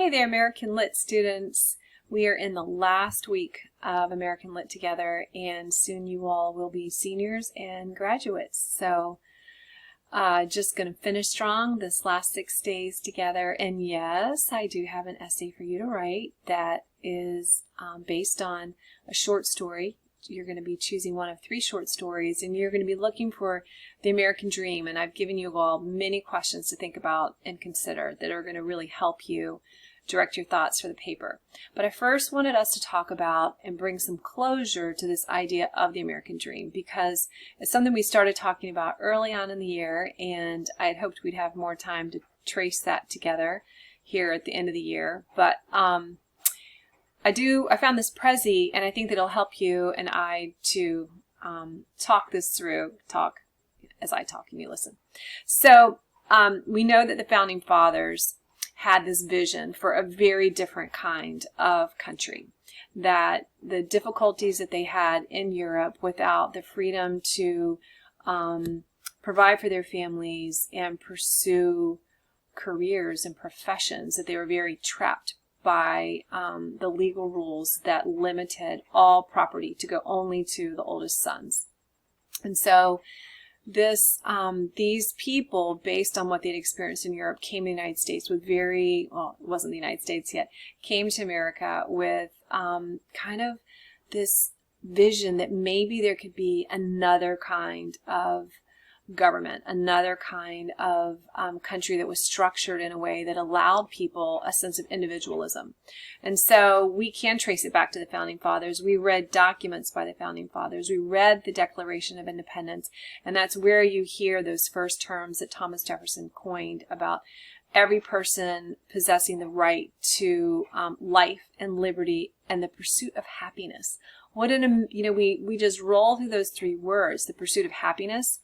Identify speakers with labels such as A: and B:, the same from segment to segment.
A: Hey there, American Lit students. We are in the last week of American Lit together, and soon you all will be seniors and graduates. So just going to finish strong this last 6 days together. And yes, I do have an essay for you to write that is based on a short story. You're going to be choosing one of 3 short stories, and you're going to be looking for the American dream. And I've given you all many questions to think about and consider that are going to really help you direct your thoughts for the paper. But I first wanted us to talk about and bring some closure to this idea of the American dream, because it's something we started talking about early on in the year, and I had hoped we'd have more time to trace that together here at the end of the year. But I found this Prezi, and I think that it'll help you and I to talk this through. Talk as I talk and you listen. So we know that the Founding Fathers had this vision for a very different kind of country, that the difficulties that they had in Europe without the freedom to provide for their families and pursue careers and professions, that they were very trapped by the legal rules that limited all property to go only to the oldest sons. And so these people, based on what they'd experienced in Europe, came to the United States with it wasn't the United States yet, came to America with kind of this vision that maybe there could be another kind of government, another kind of country that was structured in a way that allowed people a sense of individualism. And so we can trace it back to the Founding Fathers. We read documents by the Founding Fathers. We read the Declaration of Independence, and that's where you hear those first terms that Thomas Jefferson coined about every person possessing the right to life and liberty and the pursuit of happiness. We just roll through those 3 words, the pursuit of happiness.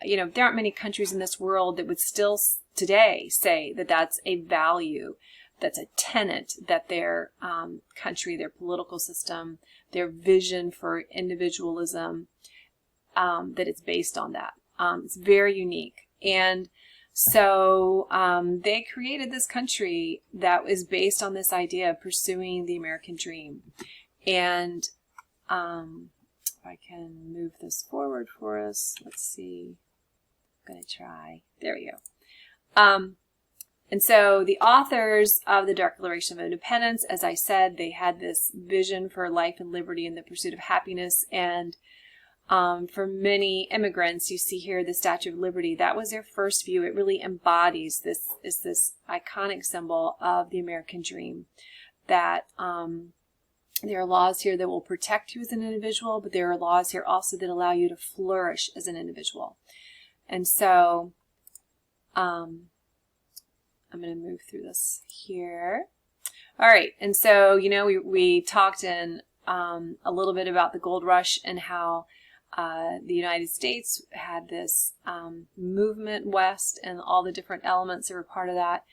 A: There aren't many countries in this world that would still today say that that's a value, that's a tenet, that their country, their political system, their vision for individualism, that it's based on that. It's very unique. And so they created this country that is based on this idea of pursuing the American dream. And if I can move this forward for us, let's see. I'm going to try. There we go. And so the authors of the Declaration of Independence, as I said, they had this vision for life and liberty and the pursuit of happiness. And for many immigrants, you see here the Statue of Liberty. That was their first view. It really embodies this iconic symbol of the American dream, that there are laws here that will protect you as an individual, but there are laws here also that allow you to flourish as an individual. And so I'm going to move through this here. All right. And so, we talked in a little bit about the gold rush and how the United States had this movement west and all the different elements that were part of that.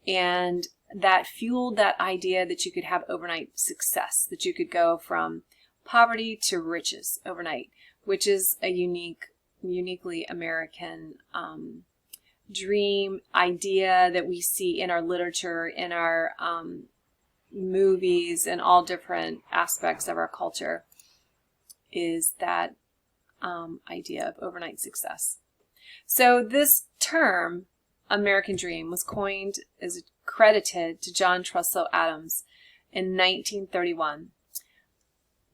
A: And that fueled that idea that you could have overnight success, that you could go from poverty to riches overnight, which is a uniquely American dream idea that we see in our literature, in our movies, and all different aspects of our culture, is that idea of overnight success. So this term, American Dream, was credited to John Truslow Adams in 1931.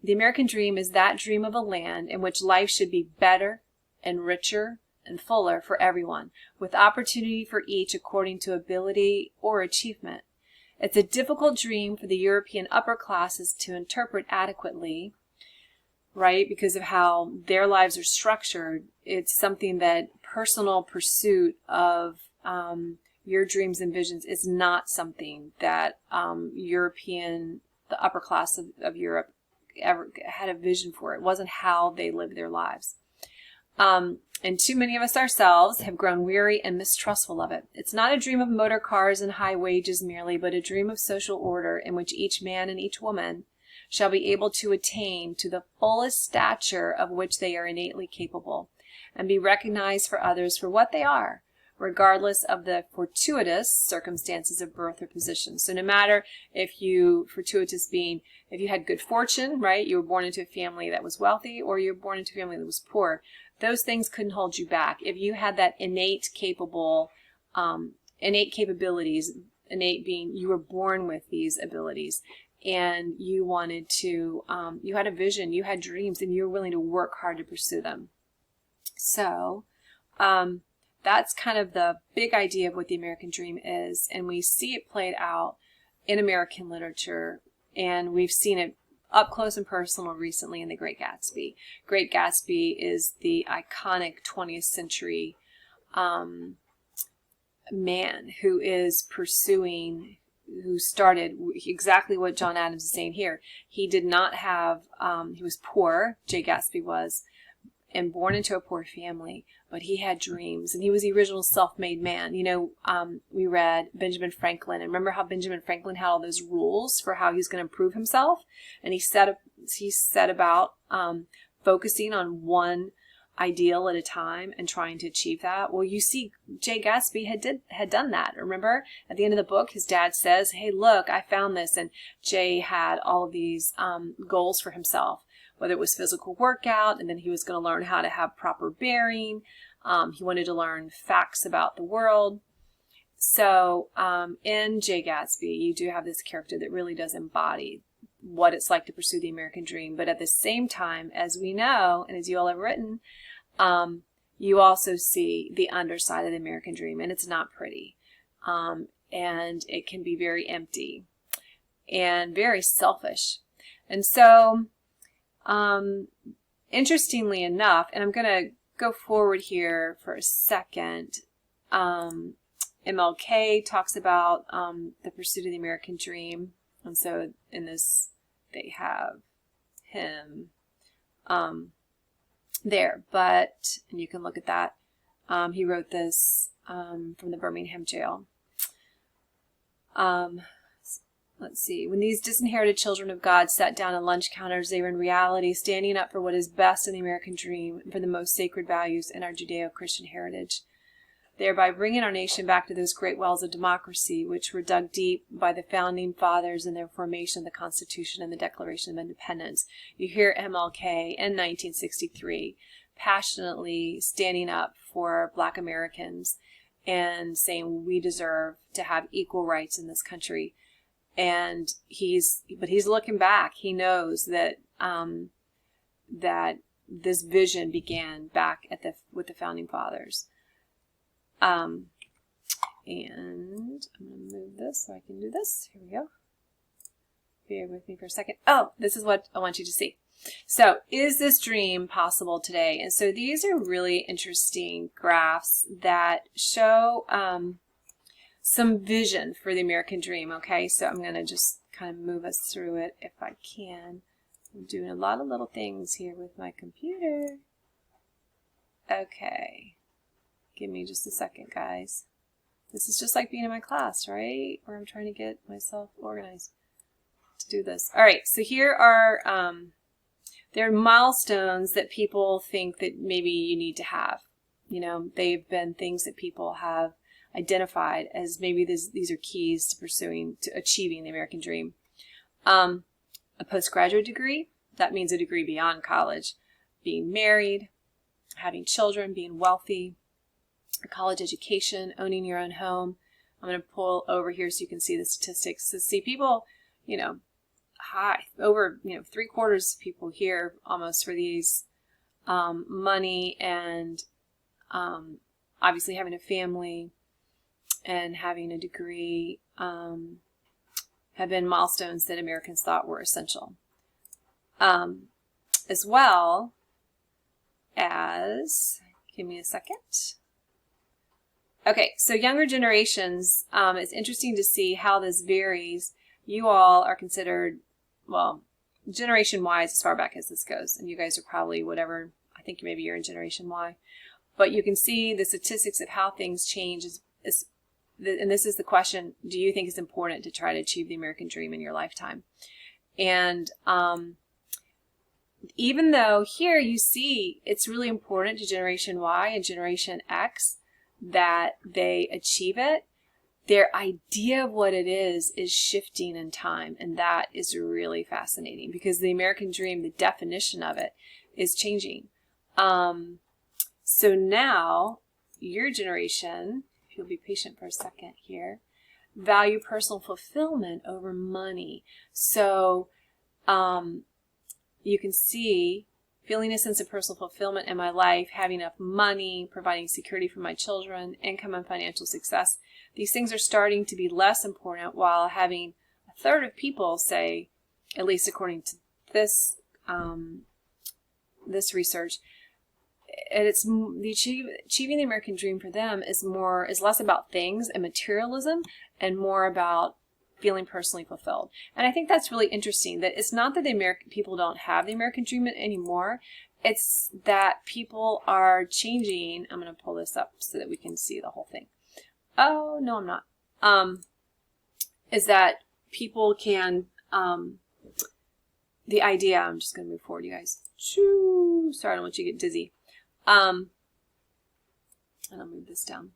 A: The American dream is that dream of a land in which life should be better and richer and fuller for everyone, with opportunity for each according to ability or achievement. It's a difficult dream for the European upper classes to interpret adequately, right, because of how their lives are structured. It's something that personal pursuit of your dreams and visions is not something that the upper class of Europe ever had a vision for. It wasn't how they lived their lives. And too many of us ourselves have grown weary and mistrustful of it. It's not a dream of motor cars and high wages merely, but a dream of social order in which each man and each woman shall be able to attain to the fullest stature of which they are innately capable, and be recognized for others for what they are, regardless of the fortuitous circumstances of birth or position. So no matter if you, fortuitous being, if you had good fortune, right, you were born into a family that was wealthy, or you were born into a family that was poor, those things couldn't hold you back. If you had that innate capabilities, innate being, you were born with these abilities, and you wanted to, you had a vision, you had dreams, and you were willing to work hard to pursue them. So that's kind of the big idea of what the American dream is, and we see it played out in American literature, and we've seen it up close and personal recently in The Great Gatsby. Great Gatsby is the iconic 20th century man who is pursuing, who started exactly what John Adams is saying here. He did not have, he was poor, Jay Gatsby was, and born into a poor family, but he had dreams, and he was the original self-made man. You know, we read Benjamin Franklin, and remember how Benjamin Franklin had all those rules for how he's going to improve himself, and he set about focusing on one ideal at a time and trying to achieve that. Well, you see, Jay Gatsby had done that. Remember, at the end of the book, his dad says, "Hey, look, I found this," and Jay had all of these goals for himself, whether it was physical workout, and then he was going to learn how to have proper bearing. He wanted to learn facts about the world. So in Jay Gatsby, you do have this character that really does embody what it's like to pursue the American dream. But at the same time, as we know, and as you all have written, you also see the underside of the American dream, and it's not pretty. And it can be very empty and very selfish. And so, interestingly enough, and I'm going to go forward here for a second, MLK talks about the pursuit of the American dream. And so in this, they have him there. But, and you can look at that. He wrote this from the Birmingham jail. Let's see. When these disinherited children of God sat down at lunch counters, they were in reality standing up for what is best in the American dream and for the most sacred values in our Judeo-Christian heritage, thereby bringing our nation back to those great wells of democracy which were dug deep by the founding fathers in their formation of the Constitution and the Declaration of Independence. You hear MLK in 1963 passionately standing up for Black Americans and saying we deserve to have equal rights in this country. And he's looking back. He knows that that this vision began back with the founding fathers. And I'm going to move this so I can do this. Here we go. Bear with me for a second. Oh, this is what I want you to see. So, is this dream possible today? And so these are really interesting graphs that show some vision for the American dream, okay? So I'm going to just kind of move us through it if I can. I'm doing a lot of little things here with my computer. Okay. Give me just a second, guys. This is just like being in my class, right? Where I'm trying to get myself organized to do this. All right, so here are there are milestones that people think that maybe you need to have. You know, they've been things that people have identified as maybe these are keys to achieving the American dream. A postgraduate degree, that means a degree beyond college. Being married, having children, being wealthy, a college education, owning your own home. I'm going to pull over here so you can see the statistics. So see people, you know, over, 3/4 of people here almost for these, money and obviously having a family and having a degree have been milestones that Americans thought were essential. As well as, give me a second. Okay, so younger generations, it's interesting to see how this varies. You all are considered, well, Generation Y as far back as this goes, and you guys are probably whatever, I think maybe you're in Generation Y. But you can see the statistics of how things change and this is the question, do you think it's important to try to achieve the American dream in your lifetime? And even though here you see it's really important to Generation Y and Generation X, that they achieve it, their idea of what it is shifting in time. And that is really fascinating, because the American dream, the definition of it, is changing. So now, your generation, if you'll be patient for a second here, value personal fulfillment over money. So you can see, feeling a sense of personal fulfillment in my life, having enough money, providing security for my children, income and financial success. These things are starting to be less important, while having a third of people say, at least according to this this research, and it's achieving the American dream for them is less about things and materialism and more about feeling personally fulfilled. And I think that's really interesting, that it's not that the American people don't have the American dream anymore. It's that people are changing. I'm going to pull this up so that we can see the whole thing. Oh, no, I'm not. Is that people can, the idea, I'm just going to move forward, you guys. Shoo, sorry, I don't want you to get dizzy. And I'll move this down.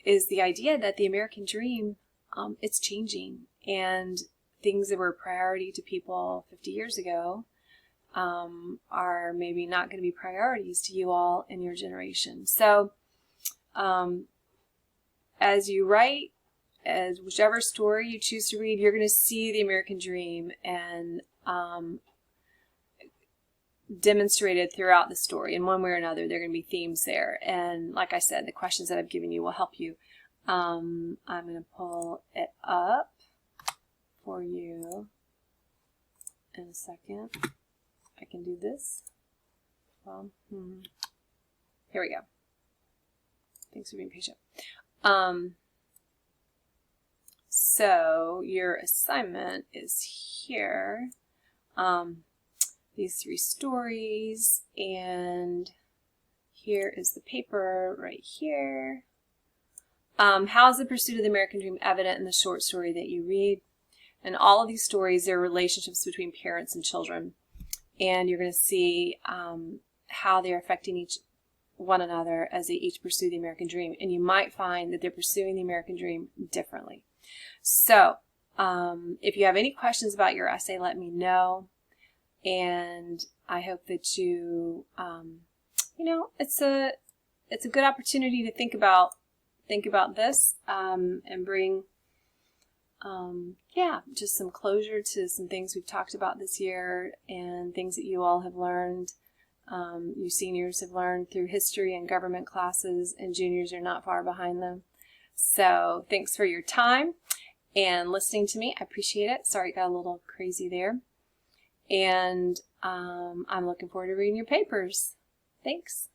A: Is the idea that the American dream, it's changing, and things that were a priority to people 50 years ago are maybe not going to be priorities to you all in your generation. So as you write, as whichever story you choose to read, you're going to see the American dream and demonstrated throughout the story. In one way or another, there are going to be themes there. And like I said, the questions that I've given you will help you. I'm going to pull it up for you in a second. I can do this. Well, here we go. Thanks for being patient. So your assignment is here. These 3 stories, and here is the paper right here. How is the pursuit of the American dream evident in the short story that you read? And all of these stories, there are relationships between parents and children, and you're going to see how they're affecting one another as they each pursue the American dream. And you might find that they're pursuing the American dream differently. So if you have any questions about your essay, let me know. And I hope that you, it's a good opportunity to think about this and bring, just some closure to some things we've talked about this year and things that you all have learned. You seniors have learned through history and government classes, and juniors are not far behind them. So thanks for your time and listening to me. I appreciate it. Sorry it got a little crazy there. And I'm looking forward to reading your papers. Thanks.